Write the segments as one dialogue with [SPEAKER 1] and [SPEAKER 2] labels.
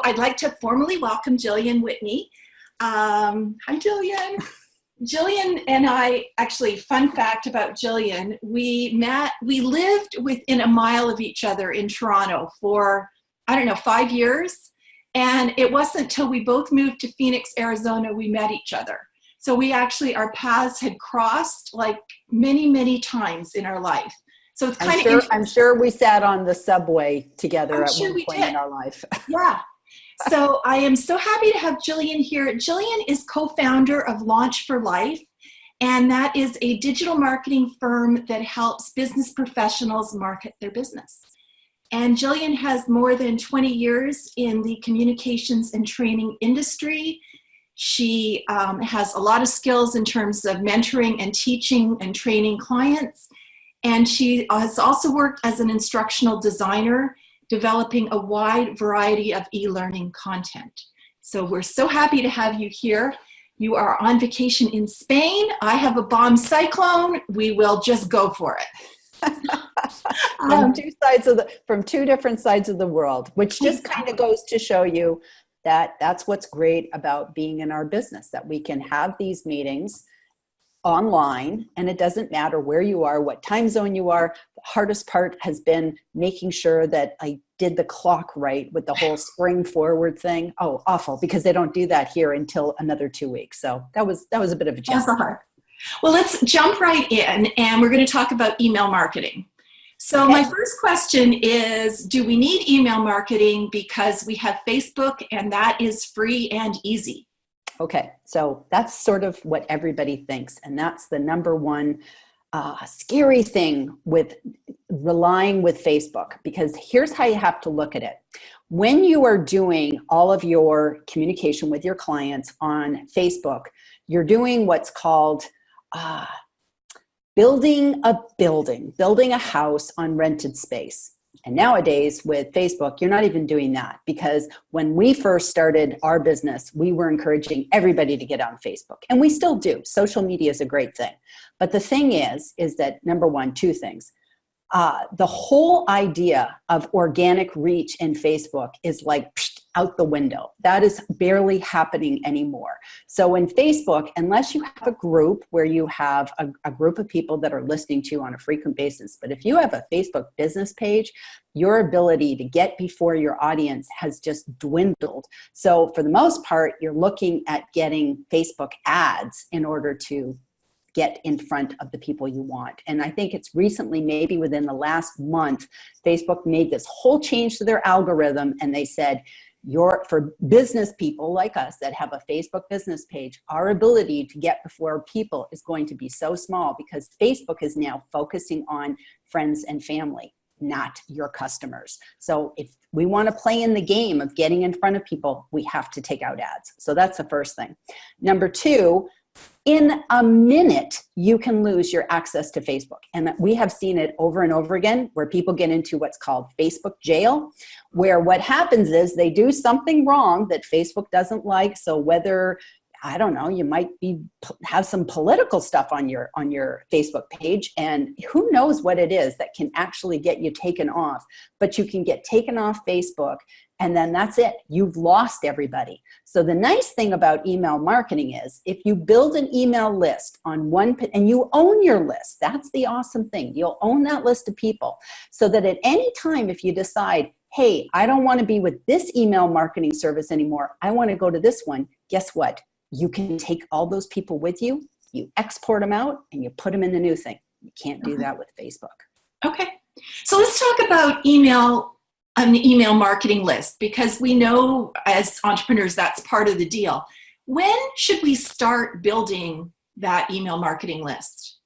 [SPEAKER 1] I'd like to formally welcome Gillian Whitney. Hi, Gillian. Gillian and I, actually, fun fact about Gillian, we lived within a mile of each other in Toronto for, 5 years. And it wasn't until we both moved to Phoenix, Arizona, we met each other. So our paths had crossed like many, many times in our life. So it's kind of
[SPEAKER 2] I'm sure we sat on the subway together at one point in our life.
[SPEAKER 1] Yeah. So I am so happy to have Gillian here. Gillian is co-founder of Launch for Life, and that is a digital marketing firm that helps business professionals market their business. And Gillian has more than 20 years in the communications and training industry. She has a lot of skills in terms of mentoring and teaching and training clients. And she has also worked as an instructional designer, developing a wide variety of e-learning content. So we're so happy to have you here. You are on vacation in Spain. I have a bomb cyclone. We will just go for it.
[SPEAKER 2] From two different sides of the world, which just kind of goes to show you that that's what's great about being in our business, that we can have these meetings online, and it doesn't matter where you are, what time zone you are. The hardest part has been making sure that I did the clock right with the whole spring forward thing. Oh, awful, because they don't do that here until another 2 weeks. So that was a bit of a challenge.
[SPEAKER 1] Well, let's jump right in, and we're going to talk about email marketing. So my first question is, do we need email marketing because we have Facebook and that is free and easy?
[SPEAKER 2] Okay, so that's sort of what everybody thinks, and that's the number one scary thing with relying with Facebook, because here's how you have to look at it. When you are doing all of your communication with your clients on Facebook, you're doing what's called building a house on rented space. And nowadays with Facebook, you're not even doing that, because when we first started our business, we were encouraging everybody to get on Facebook, and we still do. Social media is a great thing. But the thing is that number one, two things. The whole idea of organic reach in Facebook is like out the window. That is barely happening anymore. So in Facebook, unless you have a group where you have a group of people that are listening to you on a frequent basis, but if you have a Facebook business page, your ability to get before your audience has just dwindled. So for the most part, you're looking at getting Facebook ads in order to get in front of the people you want. And I think it's recently, maybe within the last month, Facebook made this whole change to their algorithm, and they said, for business people like us that have a Facebook business page, our ability to get before people is going to be so small, because Facebook is now focusing on friends and family, not your customers. So if we want to play in the game of getting in front of people, we have to take out ads. So that's the first thing. Number two, in a minute, you can lose your access to Facebook. And we have seen it over and over again, where people get into what's called Facebook jail, where what happens is they do something wrong that Facebook doesn't like. So whether, I don't know, you might have some political stuff on your Facebook page, and who knows what it is that can actually get you taken off. But you can get taken off Facebook, and then that's it. You've lost everybody. So the nice thing about email marketing is if you build an email list on and you own your list, that's the awesome thing. You'll own that list of people, so that at any time, if you decide, hey, I don't want to be with this email marketing service anymore, I want to go to this one, guess what? You can take all those people with you, you export them out, and you put them in the new thing. You can't do that with Facebook.
[SPEAKER 1] Okay. So let's talk about an email marketing list, because we know as entrepreneurs that's part of the deal. When should we start building that email marketing list?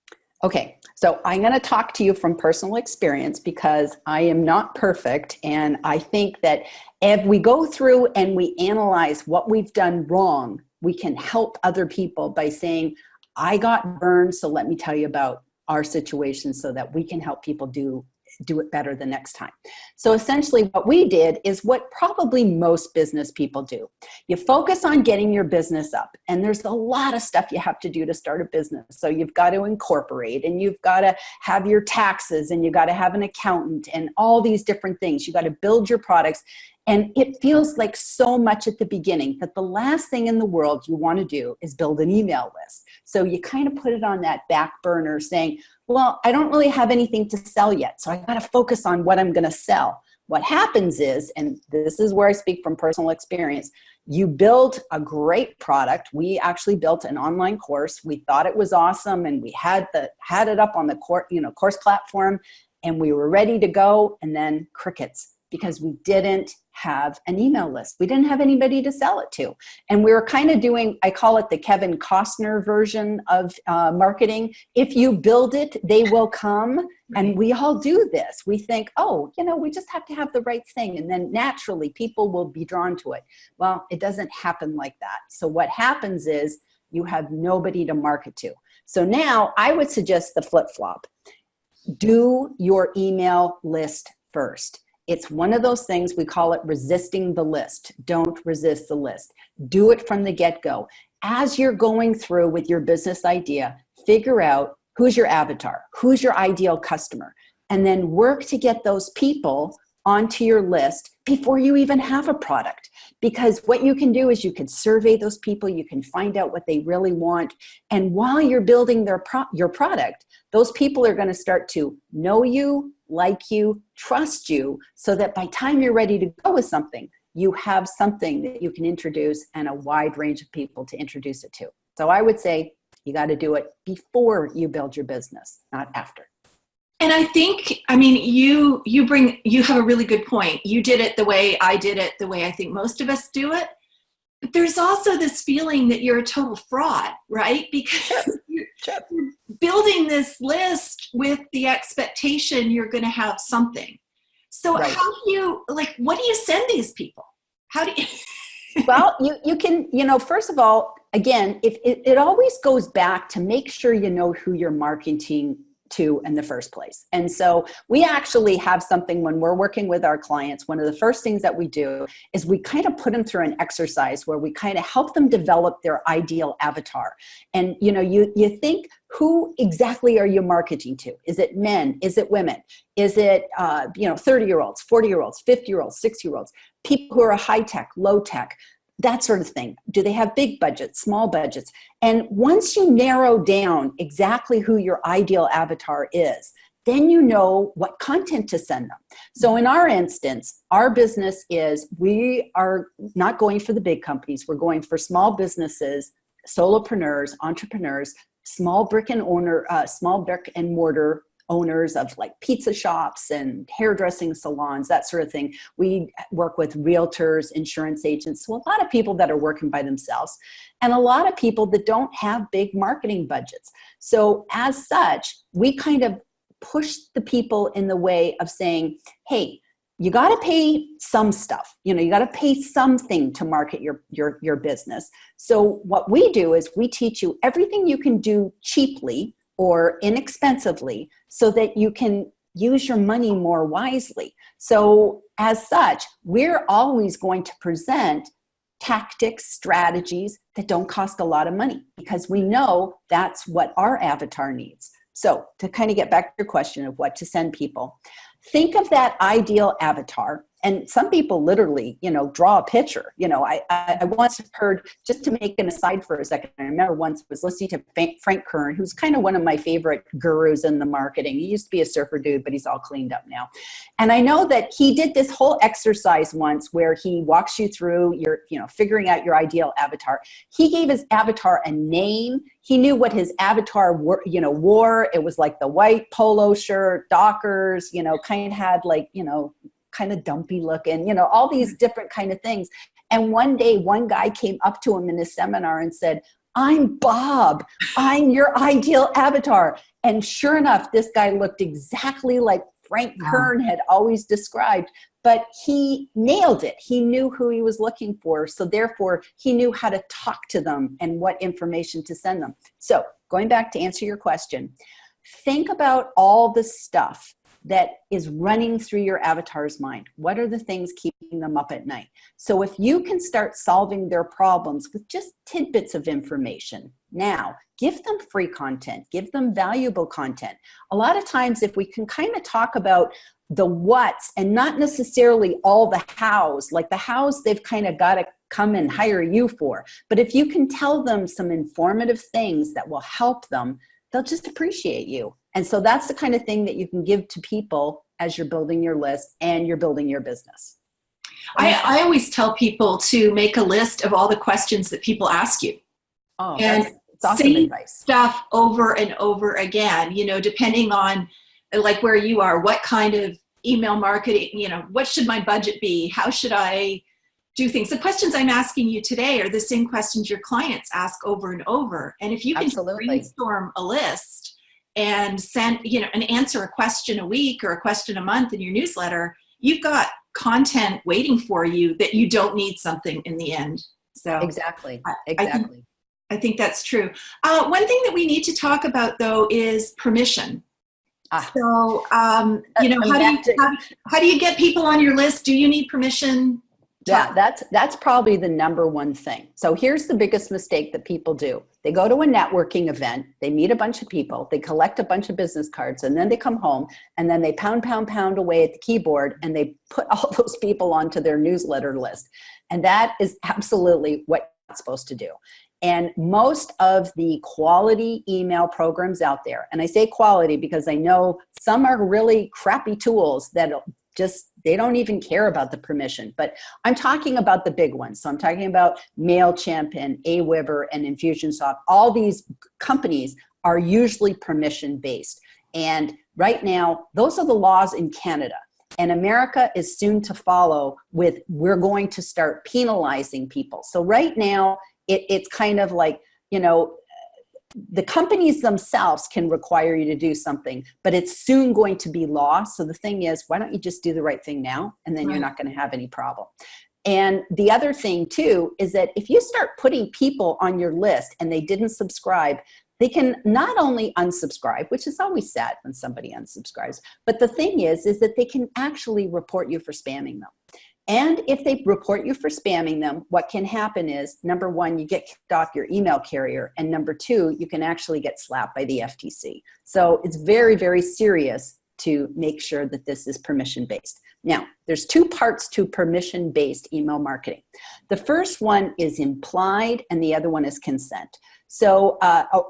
[SPEAKER 2] Okay, so I'm going to talk to you from personal experience, because I am not perfect, and I think that if we go through and we analyze what we've done wrong, we can help other people by saying, I got burned, so let me tell you about our situation so that we can help people do it better the next time. So essentially what we did is what probably most business people do. You focus on getting your business up, and there's a lot of stuff you have to do to start a business. So you've got to incorporate, and you've got to have your taxes, and you've got to have an accountant, and all these different things. You've got to build your products. And it feels like so much at the beginning that the last thing in the world you want to do is build an email list. So you kind of put it on that back burner saying, well, I don't really have anything to sell yet, so I got to focus on what I'm going to sell. What happens is, and this is where I speak from personal experience, you build a great product. We actually built an online course. We thought it was awesome, and we had it up on the course platform, and we were ready to go, and then crickets, because we didn't have an email list. We didn't have anybody to sell it to. And we were kind of doing, I call it the Kevin Costner version of marketing. If you build it, they will come. And we all do this. We think, oh, we just have to have the right thing. And then naturally people will be drawn to it. Well, it doesn't happen like that. So what happens is you have nobody to market to. So now I would suggest the flip-flop. Do your email list first. It's one of those things, we call it resisting the list. Don't resist the list. Do it from the get-go. As you're going through with your business idea, figure out who's your avatar, who's your ideal customer, and then work to get those people onto your list before you even have a product. Because what you can do is you can survey those people, you can find out what they really want, and while you're building your product, those people are going to start to know you, like you, trust you, so that by the time you're ready to go with something, you have something that you can introduce and a wide range of people to introduce it to. So I would say you got to do it before you build your business, not after.
[SPEAKER 1] And I think, you have a really good point. You did it the way I did it, the way I think most of us do it. But there's also this feeling that you're a total fraud, right? Because you're building this list with the expectation you're going to have something. So right. How do you, what do you send these people? How do you?
[SPEAKER 2] Well, you can, first of all, again, if it always goes back to make sure you know who you're marketing to in the first place. And so we actually have something when we're working with our clients. One of the first things that we do is we kind of put them through an exercise where we kind of help them develop their ideal avatar. And, you think, who exactly are you marketing to? Is it men? Is it women? Is it, 30-year-olds, 40-year-olds, 50-year-olds, 60-year-olds, people who are high tech, low tech, that sort of thing. Do they have big budgets, small budgets? And once you narrow down exactly who your ideal avatar is, then you know what content to send them. So in our instance, our business is, we are not going for the big companies. We're going for small businesses, solopreneurs, entrepreneurs, small brick and mortar owners of pizza shops and hairdressing salons, that sort of thing. We work with realtors, insurance agents, so a lot of people that are working by themselves, and a lot of people that don't have big marketing budgets. So as such, we kind of push the people in the way of saying, hey, you got to pay some stuff. You got to pay something to market your business. So what we do is we teach you everything you can do cheaply or inexpensively so that you can use your money more wisely. So as such, we're always going to present tactics, strategies that don't cost a lot of money because we know that's what our avatar needs. So to kind of get back to your question of what to send people, think of that ideal avatar. And some people literally, draw a picture. I once heard, just to make an aside for a second, I remember once was listening to Frank Kern, who's kind of one of my favorite gurus in the marketing. He used to be a surfer dude, but he's all cleaned up now. And I know that he did this whole exercise once where he walks you through your, figuring out your ideal avatar. He gave his avatar a name. He knew what his avatar wore. It was like the white polo shirt, Dockers, kind of had kind of dumpy looking, all these different kind of things. And one day, one guy came up to him in a seminar and said, I'm Bob. I'm your ideal avatar. And sure enough, this guy looked exactly like Frank Kern had always described, but he nailed it. He knew who he was looking for. So therefore, he knew how to talk to them and what information to send them. So going back to answer your question, think about all the stuff that is running through your avatar's mind? What are the things keeping them up at night? So if you can start solving their problems with just tidbits of information, now give them free content, give them valuable content. A lot of times, if we can kind of talk about the what's and not necessarily all the hows, like the hows they've kind of got to come and hire you for. But if you can tell them some informative things that will help them, they'll just appreciate you. And so that's the kind of thing that you can give to people as you're building your list and you're building your business.
[SPEAKER 1] I always tell people to make a list of all the questions that people ask you.
[SPEAKER 2] Oh,
[SPEAKER 1] and
[SPEAKER 2] that's awesome advice.
[SPEAKER 1] Stuff over and over again, depending on like where you are, what kind of email marketing, what should my budget be? How should I do things? The questions I'm asking you today are the same questions your clients ask over and over. And if you can brainstorm a list and send, and answer a question a week or a question a month in your newsletter, you've got content waiting for you that you don't need something in the end. So
[SPEAKER 2] exactly.
[SPEAKER 1] I think that's true. One thing that we need to talk about though is permission. So, how do you get people on your list? Do you need permission?
[SPEAKER 2] Yeah, that's probably the number one thing. So here's the biggest mistake that people do. They go to a networking event, they meet a bunch of people, they collect a bunch of business cards, and then they come home and then they pound away at the keyboard and they put all those people onto their newsletter list. And that is absolutely what you're not supposed to do. And most of the quality email programs out there, and I say quality because I know some are really crappy tools that they don't even care about the permission, but I'm talking about the big ones. So I'm talking about MailChimp and Aweber and Infusionsoft. All these companies are usually permission based. And right now, those are the laws in Canada. And America is soon to follow with, we're going to start penalizing people. So right now, it's kind of like, the companies themselves can require you to do something, but it's soon going to be law. So the thing is, why don't you just do the right thing now? And then you're not going to have any problem. And the other thing too, is that if you start putting people on your list and they didn't subscribe, they can not only unsubscribe, which is always sad when somebody unsubscribes, but the thing is that they can actually report you for spamming them. And if they report you for spamming them, what can happen is, number one, you get kicked off your email carrier. And number two, you can actually get slapped by the FTC. So it's very, very serious to make sure that this is permission-based. Now, there's two parts to permission-based email marketing. The first one is implied and the other one is consent. So,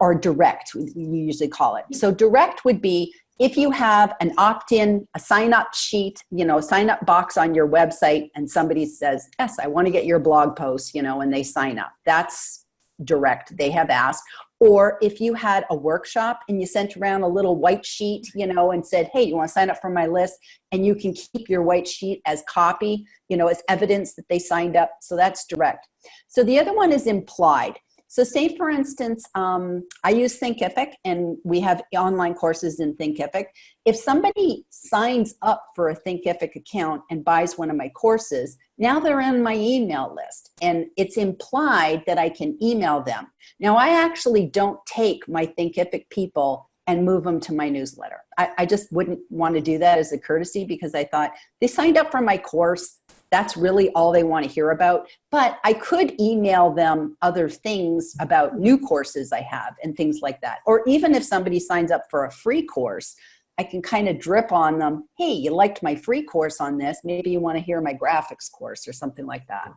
[SPEAKER 2] or direct, we usually call it. So direct would be, if you have an opt-in, a sign-up sheet, a sign-up box on your website and somebody says, yes, I want to get your blog post, and they sign up. That's direct. They have asked. Or if you had a workshop and you sent around a little white sheet, and said, hey, you want to sign up for my list? And you can keep your white sheet as copy, as evidence that they signed up. So that's direct. So the other one is implied. So say, for instance, I use Thinkific and we have online courses in Thinkific. If somebody signs up for a Thinkific account and buys one of my courses, now they're on my email list and it's implied that I can email them. Now, I actually don't take my Thinkific people and move them to my newsletter. I just wouldn't want to do that as a courtesy because I thought they signed up for my course. That's really all they want to hear about. But I could email them other things about new courses I have and things like that. Or even if somebody signs up for a free course, I can kind of drip on them, hey, you liked my free course on this. Maybe you want to hear my graphics course or something like that.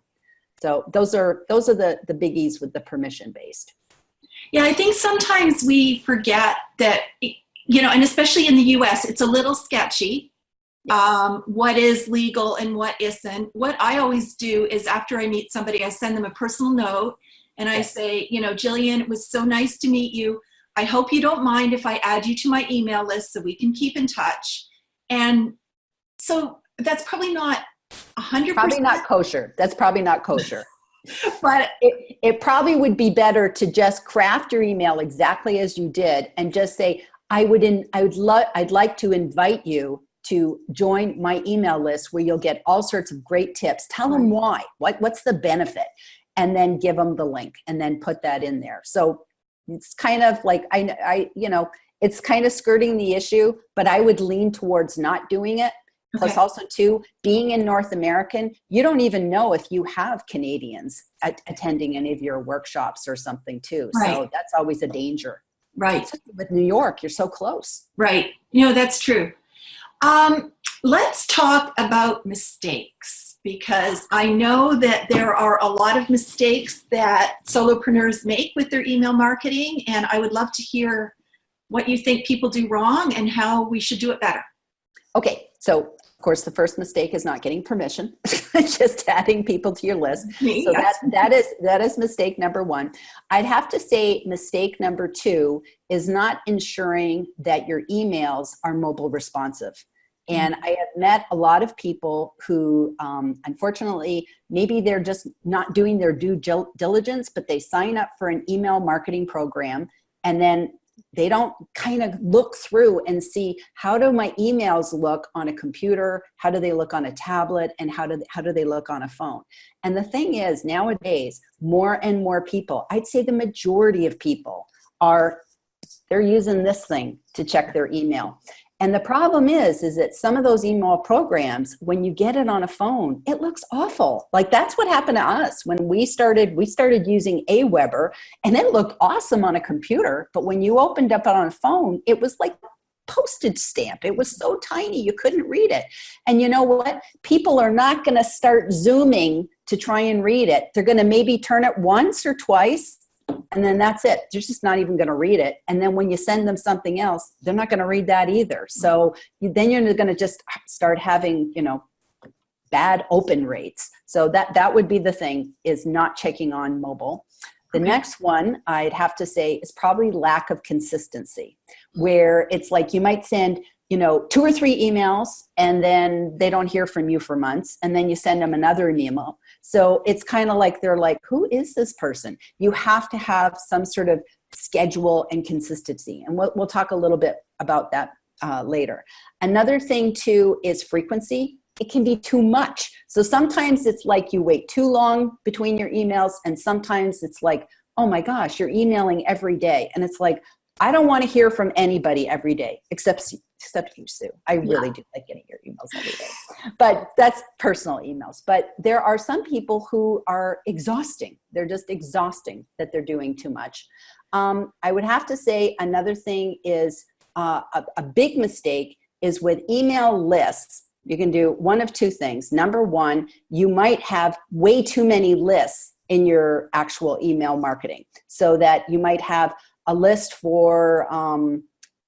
[SPEAKER 2] So those are the biggies with the permission-based.
[SPEAKER 1] Yeah, I think sometimes we forget that, and especially in the US, it's a little sketchy. Yes. What is legal and what isn't. What I always do is after I meet somebody, I send them a personal note and I say, Gillian, it was so nice to meet you. I hope you don't mind if I add you to my email list so we can keep in touch. And so that's probably not 100%.
[SPEAKER 2] Probably not kosher. That's probably not kosher.
[SPEAKER 1] But
[SPEAKER 2] it probably would be better to just craft your email exactly as you did and just say, I'd like to invite you to join my email list where you'll get all sorts of great tips. Tell them why, what's the benefit, and then give them the link and then put that in there. So it's kind of like, it's kind of skirting the issue, but I would lean towards not doing it. Plus also too, being in North American, you don't even know if you have Canadians attending any of your workshops or something too.
[SPEAKER 1] Right.
[SPEAKER 2] So that's always a danger.
[SPEAKER 1] Right.
[SPEAKER 2] Especially with New York, you're so close.
[SPEAKER 1] Right. That's true. Let's talk about mistakes, because I know that there are a lot of mistakes that solopreneurs make with their email marketing, and I would love to hear what you think people do wrong and how we should do it better. Okay.
[SPEAKER 2] So, of course, the first mistake is not getting permission, just adding people to your list. So
[SPEAKER 1] yes.
[SPEAKER 2] that is mistake number one. I'd have to say mistake number two is not ensuring that your emails are mobile responsive. And I have met a lot of people who, unfortunately, maybe they're just not doing their due diligence, but they sign up for an email marketing program and then they don't kind of look through and see, how do my emails look on a computer? How do they look on a tablet? And how do they look on a phone? And the thing is, nowadays, more and more people, I'd say the majority of people they're using this thing to check their email. And the problem is that some of those email programs, when you get it on a phone, it looks awful. Like that's what happened to us when we started using Aweber, and it looked awesome on a computer. But when you opened up it on a phone, it was like postage stamp. It was so tiny, you couldn't read it. And you know what? People are not going to start zooming to try and read it. They're going to maybe turn it once or twice, and then that's it. They're just not even going to read it. And then when you send them something else, they're not going to read that either. So then you're going to just start having, bad open rates. So that would be the thing, is not checking on mobile. The next one I'd have to say is probably lack of consistency, where it's like you might send, 2 or 3 emails and then they don't hear from you for months. And then you send them another email. So it's kind of like, they're like, who is this person? You have to have some sort of schedule and consistency. And we'll talk a little bit about that later. Another thing too is frequency. It can be too much. So sometimes it's like you wait too long between your emails. And sometimes it's like, oh my gosh, you're emailing every day. And it's like, I don't want to hear from anybody every day, except you, Sue. I really do like getting your emails every day. But that's personal emails. But there are some people who are exhausting. They're just exhausting that they're doing too much. I would have to say another thing is a big mistake is with email lists. You can do one of two things. Number one, you might have way too many lists in your actual email marketing, so that you might have a list for,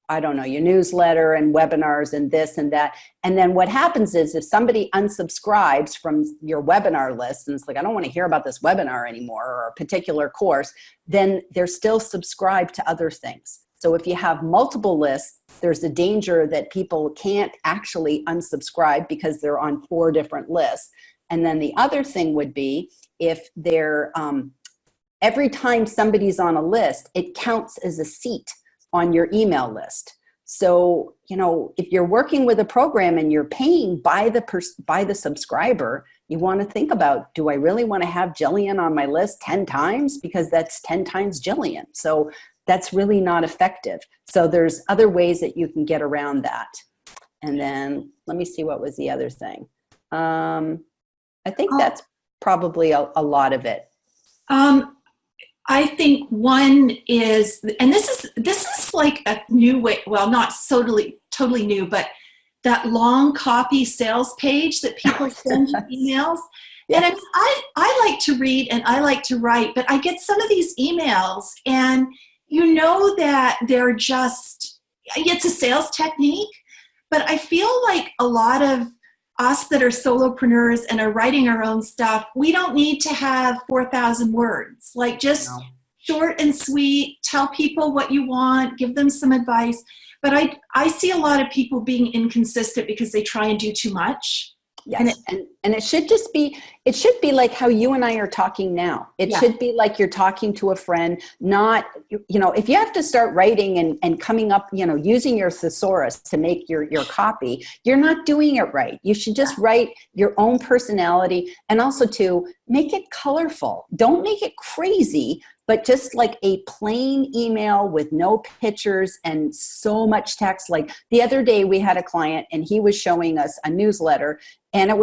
[SPEAKER 2] your newsletter and webinars and this and that. And then what happens is if somebody unsubscribes from your webinar list and it's like, I don't want to hear about this webinar anymore or a particular course, then they're still subscribed to other things. So if you have multiple lists, there's a danger that people can't actually unsubscribe because they're on 4 different lists. And then the other thing would be if they're, every time somebody's on a list, it counts as a seat on your email list. So, if you're working with a program and you're paying by the subscriber, you want to think about, do I really want to have Gillian on my list 10 times? Because that's 10 times Gillian. So that's really not effective. So there's other ways that you can get around that. And then let me see, what was the other thing? I think that's probably a lot of it.
[SPEAKER 1] I think one is, and this is like a new way, well, not totally new, but that long copy sales page that people send you emails. Yes. And I like to read and I like to write, but I get some of these emails and that they're just, it's a sales technique, but I feel like a lot of us that are solopreneurs and are writing our own stuff, we don't need to have 4,000 words. Like just short and sweet, tell people what you want, give them some advice. But I see a lot of people being inconsistent because they try and do too much.
[SPEAKER 2] Yes, and it should just be, It should be like how you and I are talking now. It
[SPEAKER 1] Yeah.
[SPEAKER 2] should be like you're talking to a friend, not, if you have to start writing and coming up, using your thesaurus to make your copy, you're not doing it right. You should just write your own personality, and also to make it colorful. Don't make it crazy, but just like a plain email with no pictures and so much text. Like the other day we had a client and he was showing us a newsletter, and it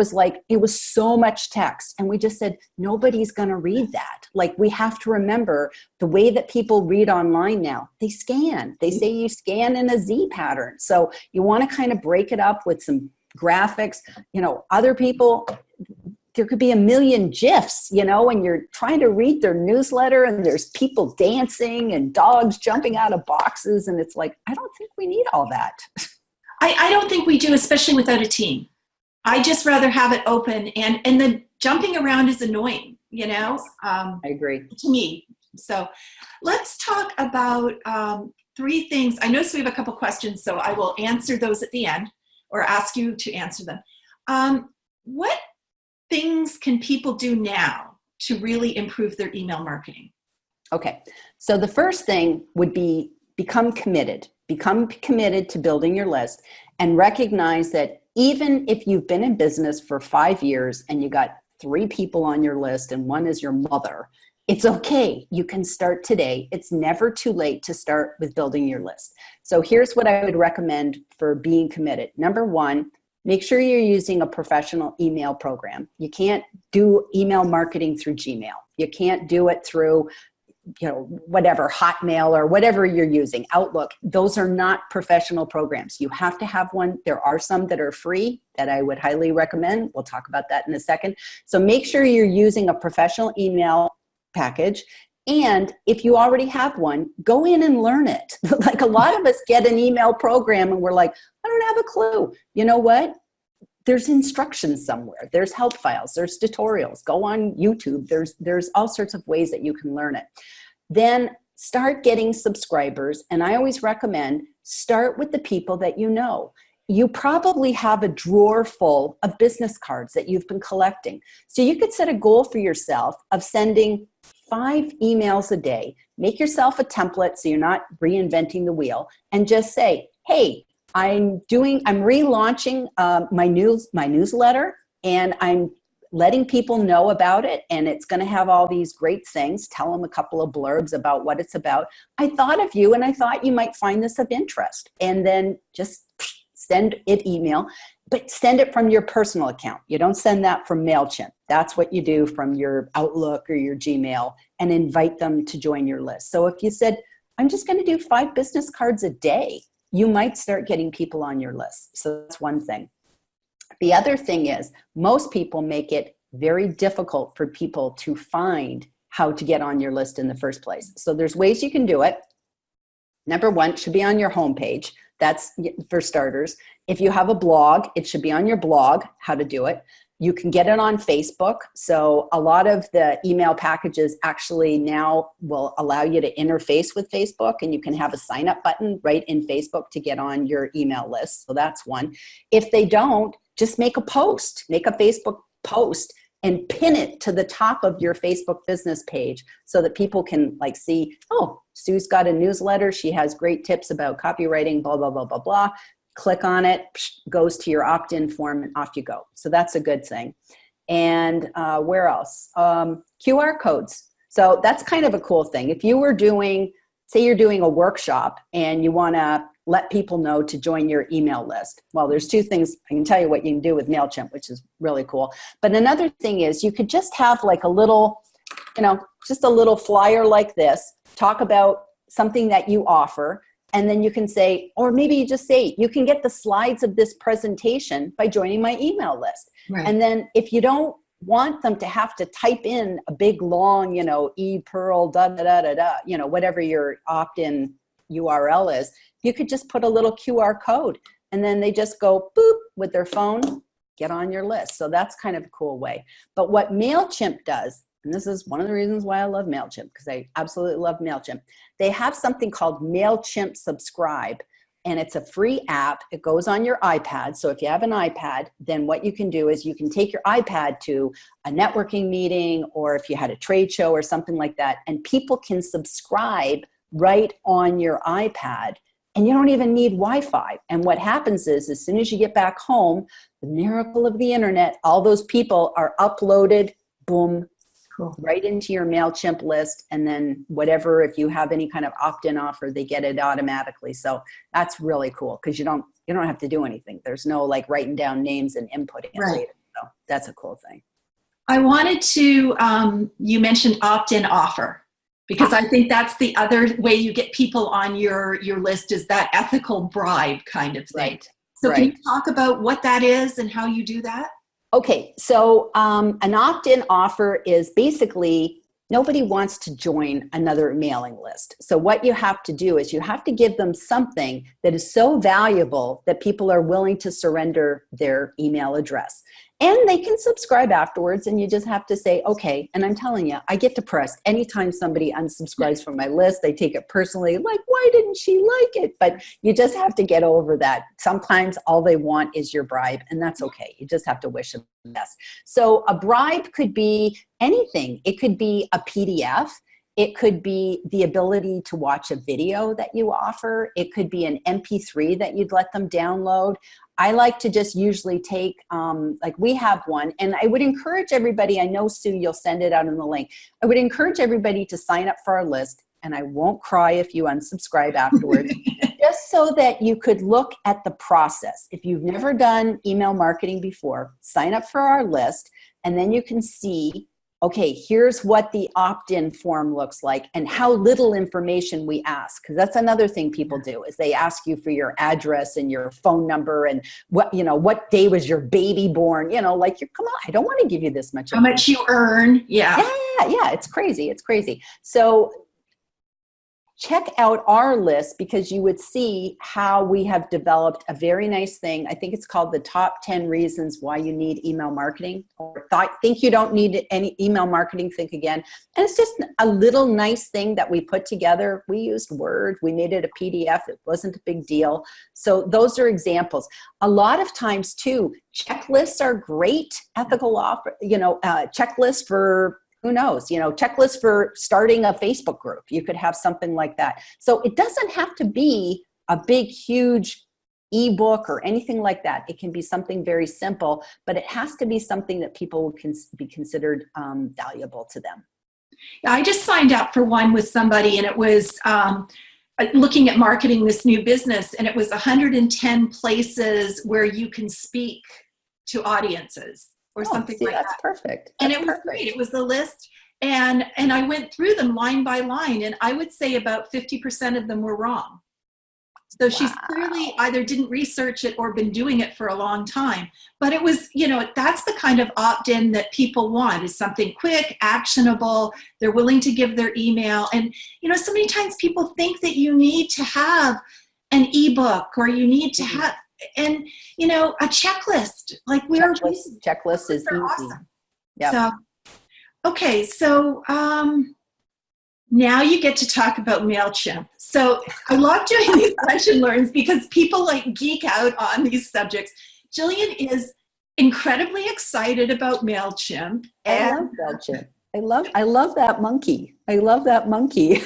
[SPEAKER 2] was so much text. And we just said, nobody's going to read that. Like, we have to remember the way that people read online now. They scan. They say you scan in a Z pattern. So you want to kind of break it up with some graphics. Other people, there could be a million GIFs, and you're trying to read their newsletter and there's people dancing and dogs jumping out of boxes. And it's like, I don't think we need all that.
[SPEAKER 1] I don't think we do, especially without a team. I just rather have it open, and the jumping around is annoying,
[SPEAKER 2] I agree.
[SPEAKER 1] to me. So let's talk about 3 things. I noticed we have a couple questions, so I will answer those at the end or ask you to answer them. What things can people do now to really improve their email marketing?
[SPEAKER 2] Okay. So the first thing would be become committed. Become committed to building your list, and recognize that even if you've been in business for 5 years and you got 3 people on your list and one is your mother, it's okay. You can start today. It's never too late to start with building your list. So here's what I would recommend for being committed. Number 1, make sure you're using a professional email program. You can't do email marketing through Gmail. You can't do it through whatever, Hotmail or whatever you're using, Outlook. Those are not professional programs. You have to have one. There are some that are free that I would highly recommend. We'll talk about that in a second. So make sure you're using a professional email package. And if you already have one, go in and learn it. Like, a lot of us get an email program and we're like, I don't have a clue. You know what? There's instructions somewhere. There's help files. There's tutorials. Go on YouTube. There's all sorts of ways that you can learn it. Then start getting subscribers. And I always recommend start with the people that you know. You probably have a drawer full of business cards that you've been collecting. So you could set a goal for yourself of sending 5 emails a day. Make yourself a template so you're not reinventing the wheel, and just say, hey, I'm relaunching my newsletter, and I'm letting people know about it, and it's going to have all these great things. Tell them a couple of blurbs about what it's about. I thought of you, and I thought you might find this of interest. And then just send it email, but send it from your personal account. You don't send that from MailChimp. That's what you do from your Outlook or your Gmail, and invite them to join your list. So if you said, I'm just going to do 5 business cards a day, you might start getting people on your list. So that's one thing. The other thing is, most people make it very difficult for people to find how to get on your list in the first place. So there's ways you can do it. Number 1, it should be on your homepage. That's for starters. If you have a blog, it should be on your blog, how to do it. You can get it on Facebook. So a lot of the email packages actually now will allow you to interface with Facebook, and you can have a sign up button right in Facebook to get on your email list. So that's one. If they don't, just make a post, make a Facebook post and pin it to the top of your Facebook business page so that people can see, oh, Sue's got a newsletter. She has great tips about copywriting, blah, blah, blah, blah, blah. Click on it, goes to your opt-in form, and off you go. So that's a good thing. And where else? QR codes. So that's kind of a cool thing. If you were say you're doing a workshop and you want to let people know to join your email list. Well, there's 2 things. I can tell you what you can do with MailChimp, which is really cool. But another thing is you could just have a little, just a little flyer like this, talk about something that you offer. And then you can say, or maybe you just say, you can get the slides of this presentation by joining my email list.
[SPEAKER 1] Right.
[SPEAKER 2] And then if you don't want them to have to type in a big long, ePearl, whatever your opt-in URL is, you could just put a little QR code, and then they just go boop with their phone, get on your list. So that's kind of a cool way. But what MailChimp does, and this is one of the reasons why I love MailChimp, because I absolutely love MailChimp. They have something called MailChimp Subscribe, and it's a free app. It goes on your iPad. So if you have an iPad, then what you can do is you can take your iPad to a networking meeting, or if you had a trade show or something like that, and people can subscribe right on your iPad, and you don't even need Wi-Fi. And what happens is, as soon as you get back home, the miracle of the internet, all those people are uploaded, boom,
[SPEAKER 1] Cool.
[SPEAKER 2] right into your MailChimp list. And then whatever, if you have any kind of opt-in offer, they get it automatically. So that's really cool, because you don't have to do anything. There's no like writing down names and inputting it later. So that's a cool thing.
[SPEAKER 1] I wanted to, you mentioned opt-in offer, because I think that's the other way you get people on your list, is that ethical bribe kind of thing.
[SPEAKER 2] Right.
[SPEAKER 1] So can you talk about what that is and how you do that?
[SPEAKER 2] Okay, so an opt-in offer is basically, nobody wants to join another mailing list. So what you have to do is you have to give them something that is so valuable that people are willing to surrender their email address. And they can subscribe afterwards, and you just have to say, okay. And I'm telling you, I get depressed anytime somebody unsubscribes from my list. I take it personally, like, why didn't she like it? But you just have to get over that. Sometimes all they want is your bribe, and that's okay. You just have to wish them the best. So a bribe could be anything. It could be a PDF. It could be the ability to watch a video that you offer. It could be an MP3 that you'd let them download. I like to just usually take, like we have one, and I would encourage everybody, I know Sue, you'll send it out in the link. I would encourage everybody to sign up for our list, and I won't cry if you unsubscribe afterwards, just so that you could look at the process. If you've never done email marketing before, sign up for our list, and then you can see, okay, here's what the opt-in form looks like and how little information we ask. Because that's another thing people do, is they ask you for your address and your phone number and what day was your baby born, like, come on, I don't want to give you this much.
[SPEAKER 1] How much you earn. Yeah,
[SPEAKER 2] it's crazy. It's crazy. So check out our list, because you would see how we have developed a very nice thing. I think it's called the top 10 reasons why you need email marketing, or think you don't need any email marketing, think again. And it's just a little nice thing that we put together. We used Word. We made it a PDF. It wasn't a big deal. So those are examples. A lot of times too, checklists are great. Ethical offer, checklists for, who knows, checklist for starting a Facebook group. You could have something like that. So it doesn't have to be a big, huge ebook or anything like that. It can be something very simple, but it has to be something that people can be considered valuable to them.
[SPEAKER 1] Yeah, I just signed up for one with somebody, and it was looking at marketing this new business, and it was 110 places where you can speak to audiences. Or something like that.
[SPEAKER 2] That's perfect.
[SPEAKER 1] And it was great. It was the list. And I went through them line by line, and I would say about 50% of them were wrong. So she's clearly either didn't research it or been doing it for a long time. But it was, that's the kind of opt-in that people want, is something quick, actionable. They're willing to give their email. And, so many times people think that you need to have an ebook, or you need to have, and a checklist, like
[SPEAKER 2] checklist is easy.
[SPEAKER 1] Awesome.
[SPEAKER 2] Yeah.
[SPEAKER 1] So, okay. So, now you get to talk about MailChimp. So I love doing these lunch and learns, because people like geek out on these subjects. Gillian is incredibly excited about MailChimp.
[SPEAKER 2] I love MailChimp. I love that monkey. I love that monkey.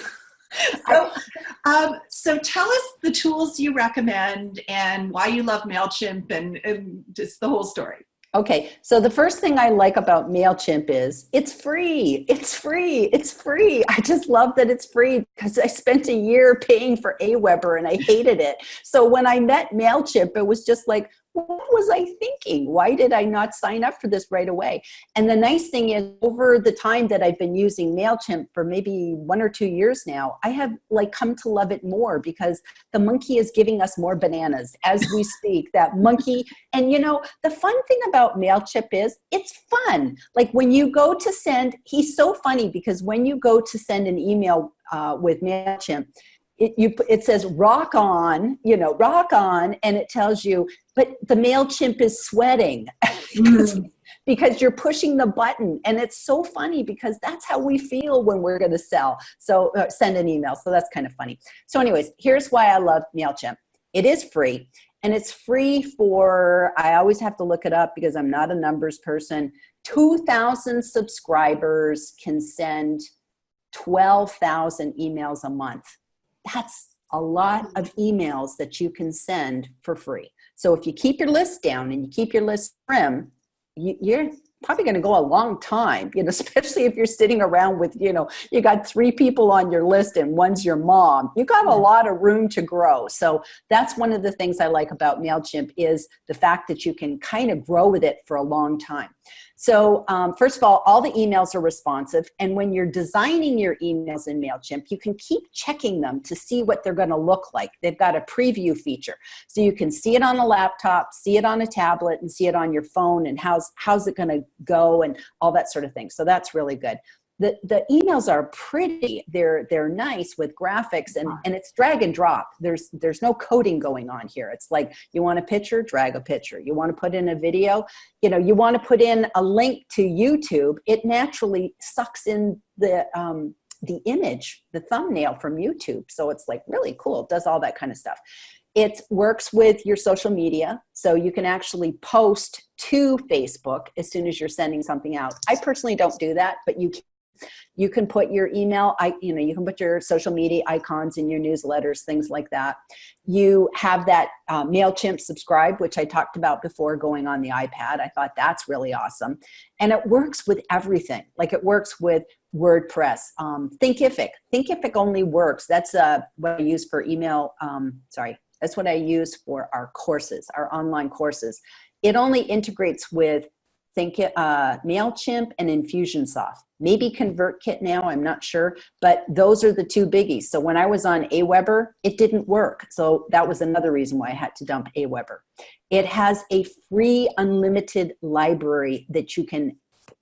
[SPEAKER 1] So tell us the tools you recommend and why you love MailChimp, and just the whole story.
[SPEAKER 2] Okay, so the first thing I like about MailChimp is it's free. It's free. It's free. I just love that it's free, because I spent a year paying for Aweber and I hated it. So when I met MailChimp, it was just like, what was I thinking? Why did I not sign up for this right away? And the nice thing is, over the time that I've been using MailChimp for maybe 1 or 2 years now, I have come to love it more, because the monkey is giving us more bananas as we speak. That monkey. And the fun thing about MailChimp is it's fun. Like when you go to send, he's so funny, because when you go to send an email with MailChimp, it says rock on, and it tells you, but the MailChimp is sweating because you're pushing the button. And it's so funny, because that's how we feel when we're going to send an email. So that's kind of funny. So anyways, here's why I love MailChimp. it is free. And it's free for, I always have to look it up because I'm not a numbers person. 2,000 subscribers can send 12,000 emails a month. That's a lot of emails that you can send for free. So if you keep your list down and you keep your list trim, you're probably going to go a long time, especially if you're sitting around with, you got 3 people on your list and one's your mom. You got a lot of room to grow. So that's one of the things I like about MailChimp is the fact that you can kind of grow with it for a long time. So first of all the emails are responsive. And when you're designing your emails in MailChimp, you can keep checking them to see what they're going to look like. They've got a preview feature. So you can see it on a laptop, see it on a tablet, and see it on your phone, and how's it going to go and all that sort of thing. So that's really good. The emails are pretty. They're nice with graphics, and it's drag and drop. There's no coding going on here. It's like, you want a picture, drag a picture. You want to put in a video, you want to put in a link to YouTube. It naturally sucks in the image, the thumbnail from YouTube. So it's like really cool. It does all that kind of stuff. It works with your social media. So you can actually post to Facebook as soon as you're sending something out. I personally don't do that, but you can put your email, you can put your social media icons in your newsletters, things like that. You have that MailChimp subscribe, which I talked about before, going on the iPad. I thought that's really awesome. And it works with everything. Like, it works with WordPress. Thinkific only works. That's what I use for email. That's what I use for our courses, our online courses. It only integrates with MailChimp and Infusionsoft. Maybe ConvertKit now, I'm not sure, but those are the 2 biggies. So when I was on Aweber, it didn't work. So that was another reason why I had to dump Aweber. It has a free unlimited library that you can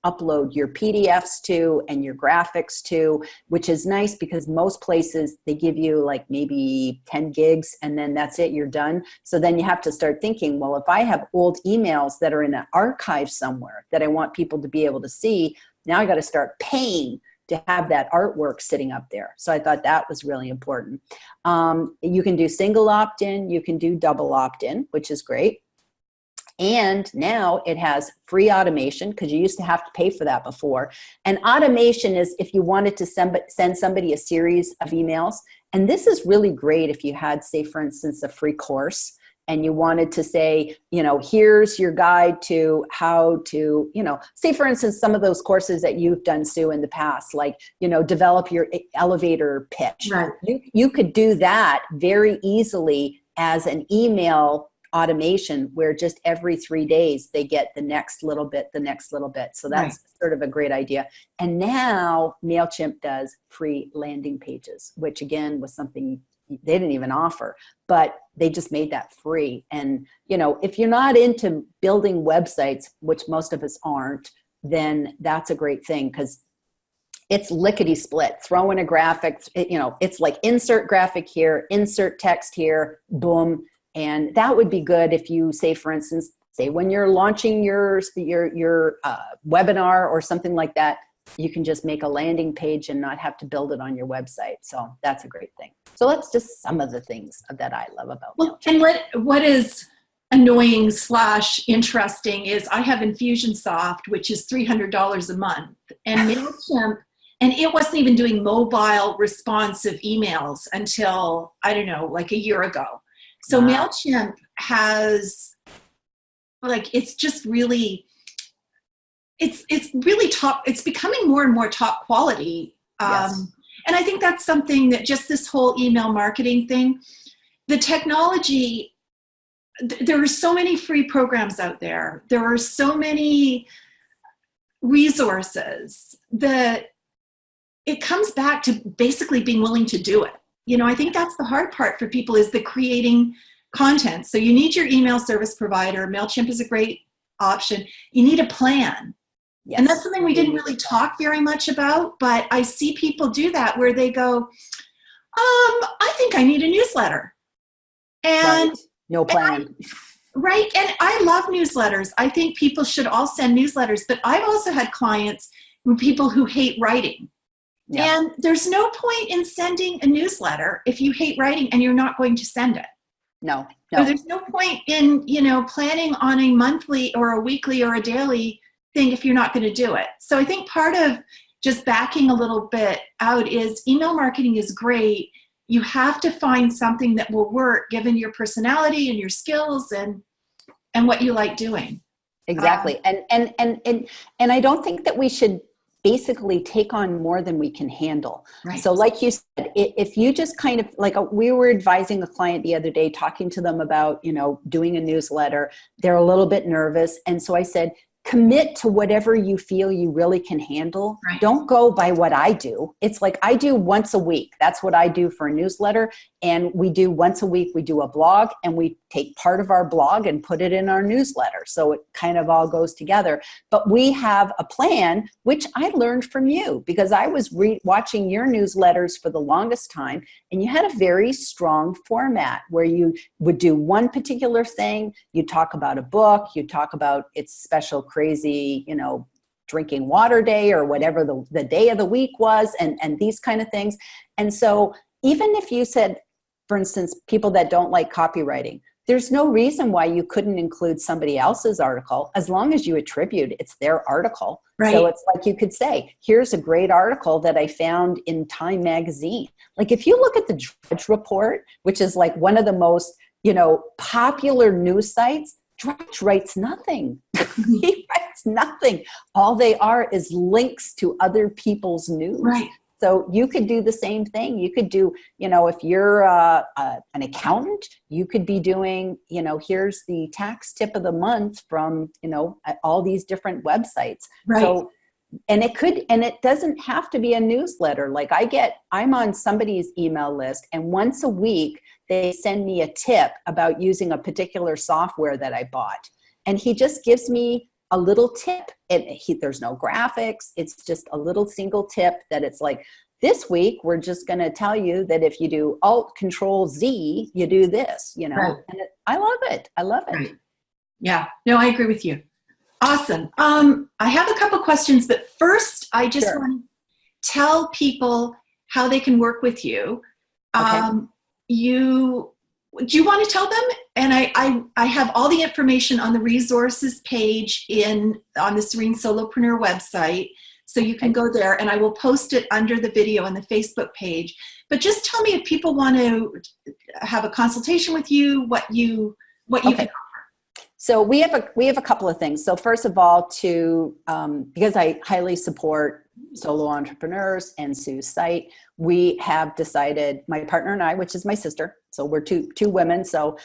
[SPEAKER 2] upload your PDFs to and your graphics to, which is nice because most places they give you like maybe 10 gigs and then that's it, you're done. So then you have to start thinking, well, if I have old emails that are in an archive somewhere that I want people to be able to see, now I got to start paying to have that artwork sitting up there. So I thought that was really important. You can do single opt-in, you can do double opt-in, which is great. And now it has free automation, because you used to have to pay for that before. And automation is if you wanted to send somebody a series of emails. And this is really great if you had, say, for instance, a free course, and you wanted to say, here's your guide to how to, say, for instance, some of those courses that you've done, Sue, in the past, like, develop your elevator pitch.
[SPEAKER 1] Right.
[SPEAKER 2] You could do that very easily as an email automation, where just every 3 days they get the next little bit. So that's sort of a great idea. And now MailChimp does free landing pages, which again was something they didn't even offer, but they just made that free. And, if you're not into building websites, which most of us aren't, then that's a great thing, because it's lickety split. Throw in a graphic, it's like insert graphic here, insert text here, boom. And that would be good if you say, for instance, when you're launching your webinar or something like that, you can just make a landing page and not have to build it on your website. So that's a great thing. So that's just some of the things that I love about MailChimp.
[SPEAKER 1] And what is annoying / interesting is I have Infusionsoft, which is $300 a month, and MailChimp, and it wasn't even doing mobile responsive emails until, I don't know, like a year ago. So wow. MailChimp has, it's just really, it's really top, it's becoming more and more top quality.
[SPEAKER 2] Yes.
[SPEAKER 1] And I think that's something that just this whole email marketing thing, the technology, there are so many free programs out there. There are so many resources that it comes back to basically being willing to do it. I think that's the hard part for people, is the creating content. So you need your email service provider. MailChimp is a great option. You need a plan. Yes. And that's something we didn't really talk very much about, but I see people do that where they go, I think I need a newsletter. And
[SPEAKER 2] right. No plan.
[SPEAKER 1] Right. And I love newsletters. I think people should all send newsletters, but I've also had clients people who hate writing. Yeah. And there's no point in sending a newsletter if you hate writing and you're not going to send it.
[SPEAKER 2] no,
[SPEAKER 1] So there's no point in, planning on a monthly or a weekly or a daily thing if you're not going to do it. So I think part of just backing a little bit out is email marketing is great. You have to find something that will work given your personality and your skills and what you like doing.
[SPEAKER 2] Exactly. And I don't think that we should basically take on more than we can handle.
[SPEAKER 1] Right.
[SPEAKER 2] So like you said, if you just kind of like we were advising a client the other day, talking to them about, doing a newsletter, they're a little bit nervous. And so I said, commit to whatever you feel you really can handle.
[SPEAKER 1] Right.
[SPEAKER 2] Don't go by what I do. It's like I do once a week. That's what I do for a newsletter. And we do once a week, we do a blog, and we take part of our blog and put it in our newsletter. So it kind of all goes together. But we have a plan, which I learned from you because I was watching your newsletters for the longest time. And you had a very strong format where you would do one particular thing. You talk about a book, you talk about its special crazy, drinking water day or whatever the day of the week was, and these kind of things. And so even if you said, for instance, people that don't like copywriting, there's no reason why you couldn't include somebody else's article as long as you attribute it's their article.
[SPEAKER 1] Right.
[SPEAKER 2] So it's like you could say, here's a great article that I found in Time magazine. Like if you look at the Drudge Report, which is like one of the most, popular news sites, Drudge writes nothing. He writes nothing. All they are is links to other people's news.
[SPEAKER 1] Right.
[SPEAKER 2] So you could do the same thing. You could do, if you're an accountant, you could be doing, here's the tax tip of the month from, all these different websites.
[SPEAKER 1] Right.
[SPEAKER 2] So, and it doesn't have to be a newsletter. Like I'm on somebody's email list, and once a week they send me a tip about using a particular software that I bought. And he just gives me a little tip. There's no graphics. It's just a little single tip that it's like, this week, we're just going to tell you that if you do Alt-Control-Z, you do this,
[SPEAKER 1] Right.
[SPEAKER 2] And I love it. I love it.
[SPEAKER 1] Right. Yeah, no, I agree with you. Awesome. I have a couple questions, but first I just want to tell people how they can work with you.
[SPEAKER 2] Okay.
[SPEAKER 1] Do you want to tell them? And I have all the information on the resources page on the Serene Solopreneur website. So you can go there, and I will post it under the video on the Facebook page. But just tell me if people want to have a consultation with you, what you can offer.
[SPEAKER 2] So we have a couple of things. So first of all, because I highly support solo entrepreneurs and Sue's site, we have decided, my partner and I, which is my sister, so we're two women. So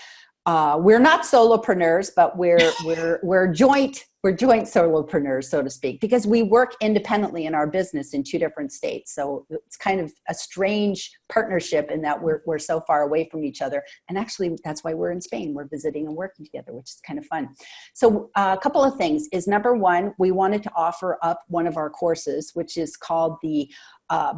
[SPEAKER 2] we're not solopreneurs, but we're joint solopreneurs, so to speak, because we work independently in our business in two different states. So it's kind of a strange partnership in that we're so far away from each other. And actually, that's why we're in Spain. We're visiting and working together, which is kind of fun. So a couple of things is, number one, we wanted to offer up one of our courses, which is called the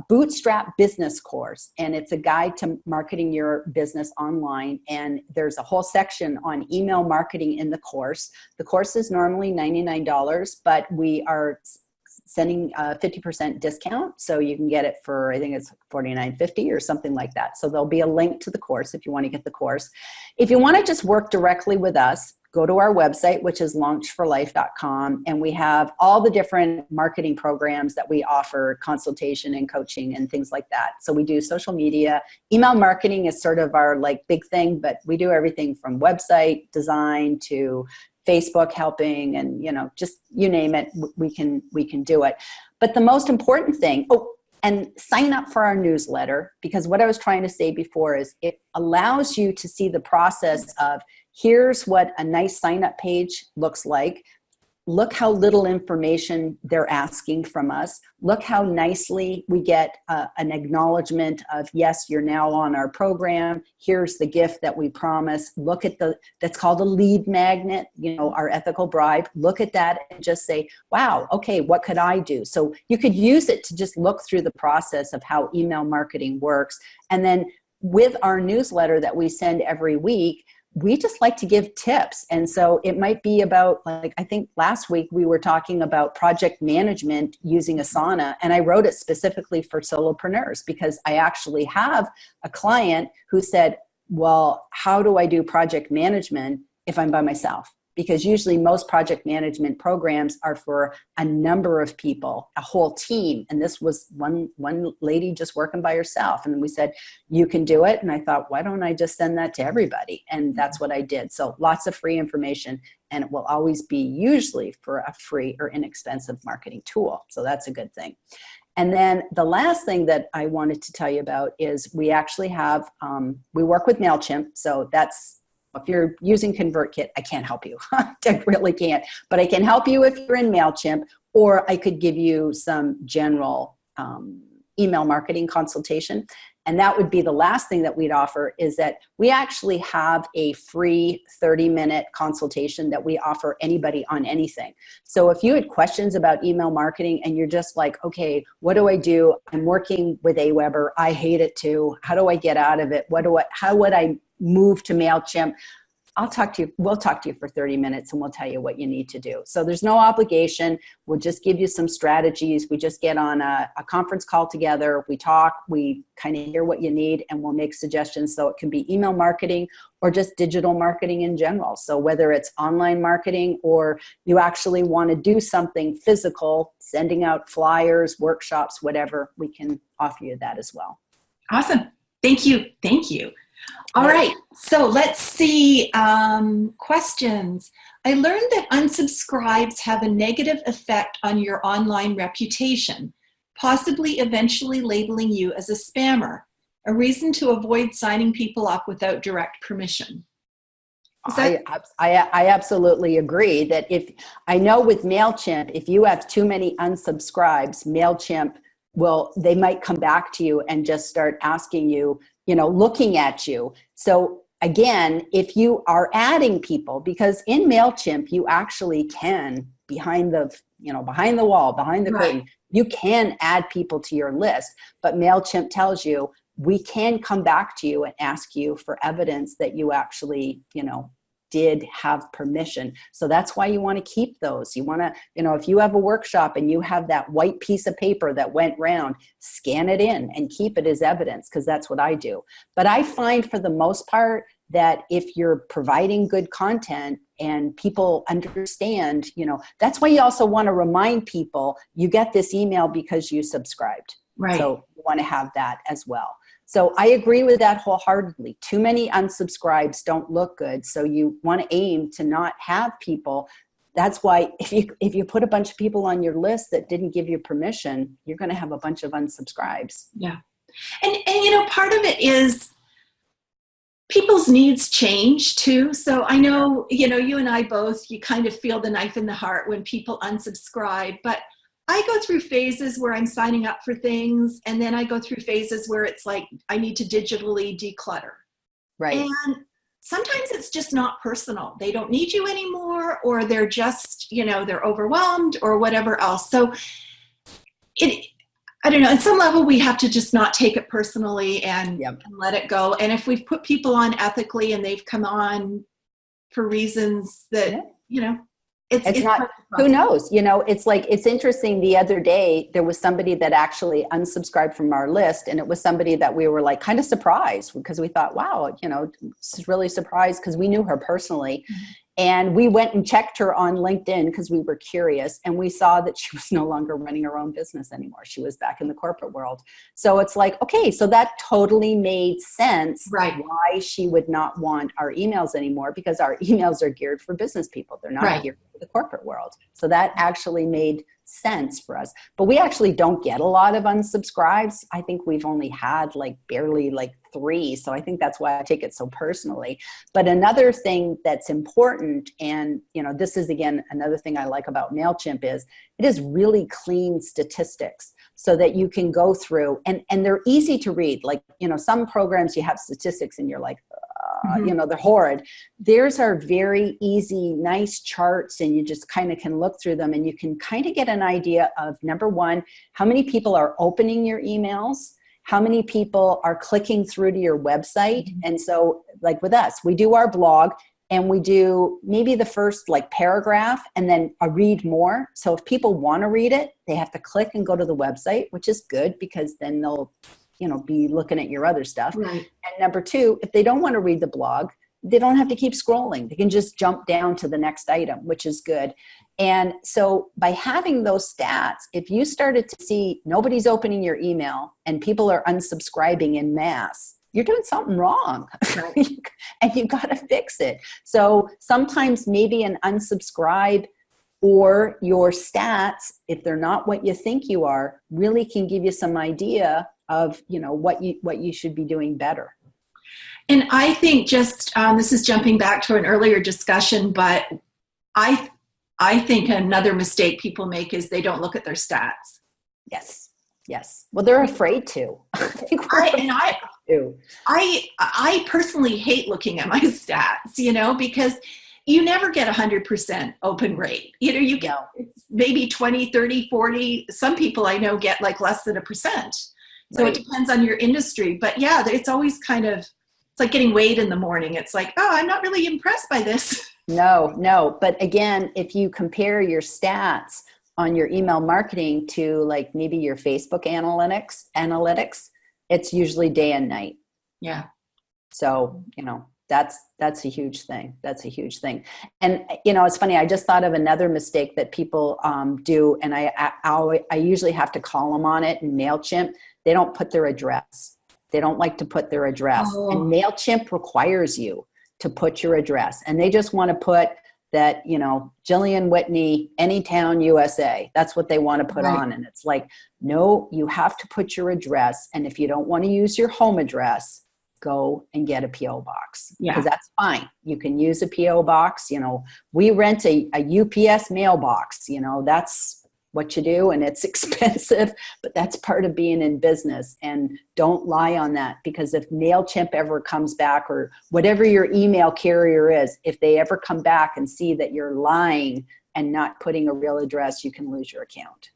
[SPEAKER 2] Bootstrap business course, and it's a guide to marketing your business online. And there's a whole section on email marketing in the course. The course is normally $99, but we are sending a 50% discount, so you can get it for, I think it's $49.50 or something like that. So there'll be a link to the course if you want to get the course. If you want to just work directly with us, go to our website, which is launchforlife.com, and we have all the different marketing programs that we offer, consultation and coaching and things like that. So we do social media. Email marketing is sort of our big thing, but we do everything from website design to Facebook helping, and just you name it, we can do it. But the most important thing, and sign up for our newsletter, because what I was trying to say before is it allows you to see the process of, here's what a nice sign-up page looks like. Look how little information they're asking from us. Look how nicely we get an acknowledgement of, yes, you're now on our program. Here's the gift that we promise. Look at that's called a lead magnet, our ethical bribe. Look at that and just say, wow, okay, what could I do? So you could use it to just look through the process of how email marketing works. And then with our newsletter that we send every week, we just like to give tips. And so it might be about, I think last week we were talking about project management using Asana, and I wrote it specifically for solopreneurs because I actually have a client who said, well, how do I do project management if I'm by myself? Because usually most project management programs are for a number of people, a whole team. And this was one lady just working by herself. And we said, you can do it. And I thought, why don't I just send that to everybody? And that's what I did. So lots of free information, and it will always be usually for a free or inexpensive marketing tool. So that's a good thing. And then the last thing that I wanted to tell you about is we actually have, we work with MailChimp. So that's, if you're using ConvertKit, I can't help you. I really can't. But I can help you if you're in MailChimp, or I could give you some general email marketing consultation. And that would be the last thing that we'd offer, is that we actually have a free 30-minute consultation that we offer anybody on anything. So if you had questions about email marketing and you're just like, okay, what do I do? I'm working with Aweber. I hate it too. How do I get out of it? How would I move to MailChimp? I'll talk to you. We'll talk to you for 30 minutes and we'll tell you what you need to do. So there's no obligation. We'll just give you some strategies. We just get on a conference call together. We talk, we kind of hear what you need, and we'll make suggestions. So it can be email marketing or just digital marketing in general. So whether it's online marketing or you actually want to do something physical, sending out flyers, workshops, whatever, we can offer you that as well.
[SPEAKER 1] Awesome. Thank you. Thank you. All right, so let's see questions. I learned that unsubscribes have a negative effect on your online reputation, possibly eventually labeling you as a spammer, a reason to avoid signing people up without direct permission.
[SPEAKER 2] I absolutely agree that if, I know with MailChimp, if you have too many unsubscribes, MailChimp they might come back to you and just start asking you, looking at you. So again, if you are adding people, because in MailChimp, you actually can, behind the wall, behind the curtain, you can add people to your list, but MailChimp tells you, we can come back to you and ask you for evidence that you actually, did have permission. So that's why you want to keep those. You want to, if you have a workshop and you have that white piece of paper that went round, scan it in and keep it as evidence, because that's what I do. But I find for the most part that if you're providing good content and people understand, that's why you also want to remind people you get this email because you subscribed.
[SPEAKER 1] Right.
[SPEAKER 2] So you want to have that as well. So I agree with that wholeheartedly. Too many unsubscribes don't look good. So you want to aim to not have people. That's why if you put a bunch of people on your list that didn't give you permission, you're going to have a bunch of unsubscribes.
[SPEAKER 1] Yeah. And part of it is people's needs change too. So I know, you and I both, you kind of feel the knife in the heart when people unsubscribe, but I go through phases where I'm signing up for things, and then I go through phases where it's like I need to digitally declutter.
[SPEAKER 2] Right.
[SPEAKER 1] And sometimes it's just not personal. They don't need you anymore, or they're just, they're overwhelmed or whatever else. So I don't know, at some level we have to just not take it personally and let it go. And if we've put people on ethically and they've come on for reasons that, it's
[SPEAKER 2] not, who knows? It's interesting. The other day, there was somebody that actually unsubscribed from our list, and it was somebody that we were kind of surprised, because we thought, wow, really surprised, because we knew her personally. Mm-hmm. And we went and checked her on LinkedIn because we were curious, and we saw that she was no longer running her own business anymore. She was back in the corporate world. So it's like, okay, so that totally made sense,
[SPEAKER 1] right,
[SPEAKER 2] why she would not want our emails anymore, because our emails are geared for business people. They're not geared for the corporate world. So that actually made sense for us. But we actually don't get a lot of unsubscribes. I think we've only had barely 3. So I think that's why I take it so personally. But another thing that's important, and this is again another thing I like about MailChimp, is it is really clean statistics, so that you can go through and they're easy to read. Some programs you have statistics and you're like, they're horrid. Theirs are very easy, nice charts, and you just kind of can look through them, and you can kind of get an idea of, number one, how many people are opening your emails, how many people are clicking through to your website. Mm-hmm. And so with us, we do our blog, and we do maybe the first paragraph and then a read more. So if people want to read it, they have to click and go to the website, which is good, because then they'll be looking at your other stuff.
[SPEAKER 1] Right.
[SPEAKER 2] And number two, if they don't want to read the blog, they don't have to keep scrolling. They can just jump down to the next item, which is good. And so by having those stats, if you started to see nobody's opening your email and people are unsubscribing in mass, you're doing something wrong.
[SPEAKER 1] Right.
[SPEAKER 2] And you got to fix it. So sometimes maybe an unsubscribe or your stats, if they're not what you think you are, really can give you some idea of, what you should be doing better.
[SPEAKER 1] And I think just, this is jumping back to an earlier discussion, but I think another mistake people make is they don't look at their stats.
[SPEAKER 2] Yes. Well, they're afraid to.
[SPEAKER 1] I personally hate looking at my stats, because you never get 100% open rate. You get maybe 20, 30, 40. Some people I know get like less than 1%. So It depends on your industry. But yeah, it's always it's like getting weighed in the morning. It's like, oh, I'm not really impressed by this.
[SPEAKER 2] No. But again, if you compare your stats on your email marketing to like maybe your Facebook analytics, it's usually day and night.
[SPEAKER 1] Yeah.
[SPEAKER 2] So, that's a huge thing. And, it's funny. I just thought of another mistake that people do. And I usually have to call them on it in MailChimp. They don't put their address. They don't like to put their address.
[SPEAKER 1] Oh.
[SPEAKER 2] And MailChimp requires you to put your address. And they just want to put that, Gillian Whitney, Anytown, USA. That's what they want to put on. And it's like, no, you have to put your address. And if you don't want to use your home address, go and get a P.O. box.
[SPEAKER 1] Yeah.
[SPEAKER 2] Because that's fine. You can use a P.O. box. We rent a UPS mailbox. That's what you do, and it's expensive, but that's part of being in business. And don't lie on that, because if MailChimp ever comes back, or whatever your email carrier is, if they ever come back and see that you're lying and not putting a real address, you can lose your account.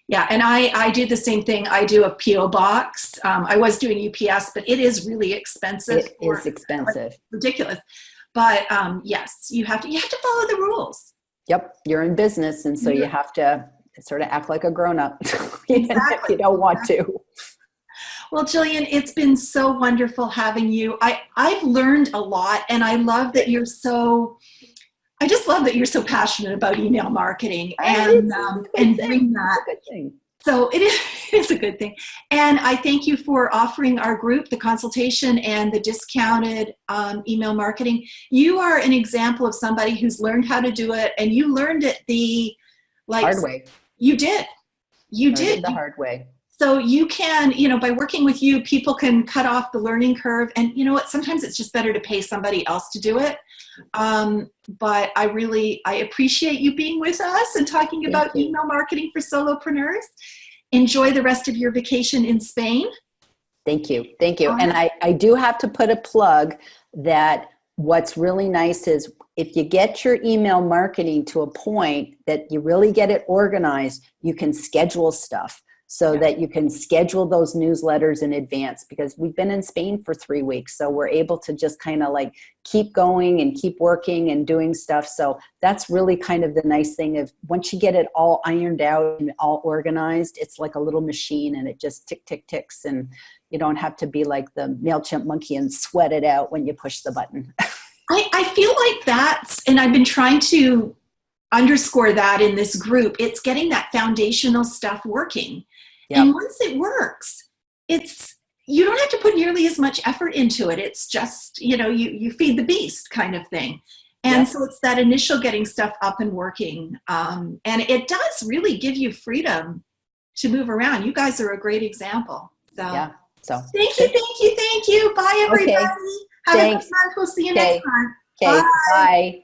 [SPEAKER 1] Yeah, and I do the same thing. I do a P.O. box. I was doing UPS, but it is really expensive.
[SPEAKER 2] It is expensive.
[SPEAKER 1] Ridiculous. But yes, you have to follow the rules.
[SPEAKER 2] Yep, you're in business, and so you have to sort of act like a grown-up.
[SPEAKER 1] Exactly.
[SPEAKER 2] If you don't want to.
[SPEAKER 1] Well, Gillian, it's been so wonderful having you. I've learned a lot, and I love that you're so passionate about email marketing and bring that.
[SPEAKER 2] It's a good thing.
[SPEAKER 1] So it's a good thing. And I thank you for offering our group the consultation and the discounted email marketing. You are an example of somebody who's learned how to do it, and you learned it
[SPEAKER 2] hard way.
[SPEAKER 1] You did
[SPEAKER 2] the hard way.
[SPEAKER 1] So you can, by working with you, people can cut off the learning curve. And you know what? Sometimes it's just better to pay somebody else to do it. But I appreciate you being with us and talking about email marketing for solopreneurs. Enjoy the rest of your vacation in Spain.
[SPEAKER 2] Thank you. And I do have to put a plug that what's really nice is if you get your email marketing to a point that you really get it organized, you can schedule stuff so that you can schedule those newsletters in advance, because we've been in Spain for 3 weeks. So we're able to just kind of like keep going and keep working and doing stuff. So that's really kind of the nice thing of once you get it all ironed out and all organized, it's like a little machine and it just ticks. And you don't have to be like the MailChimp monkey and sweat it out when you push the button.
[SPEAKER 1] I feel like and I've been trying to underscore that in this group, it's getting that foundational stuff working. Yep. And once it works, you don't have to put nearly as much effort into it. It's just, you feed the beast kind of thing. And so it's that initial getting stuff up and working. And it does really give you freedom to move around. You guys are a great example. So thank you. Bye, everybody.
[SPEAKER 2] Okay.
[SPEAKER 1] Have a good time. We'll see you next time.
[SPEAKER 2] Okay. Bye.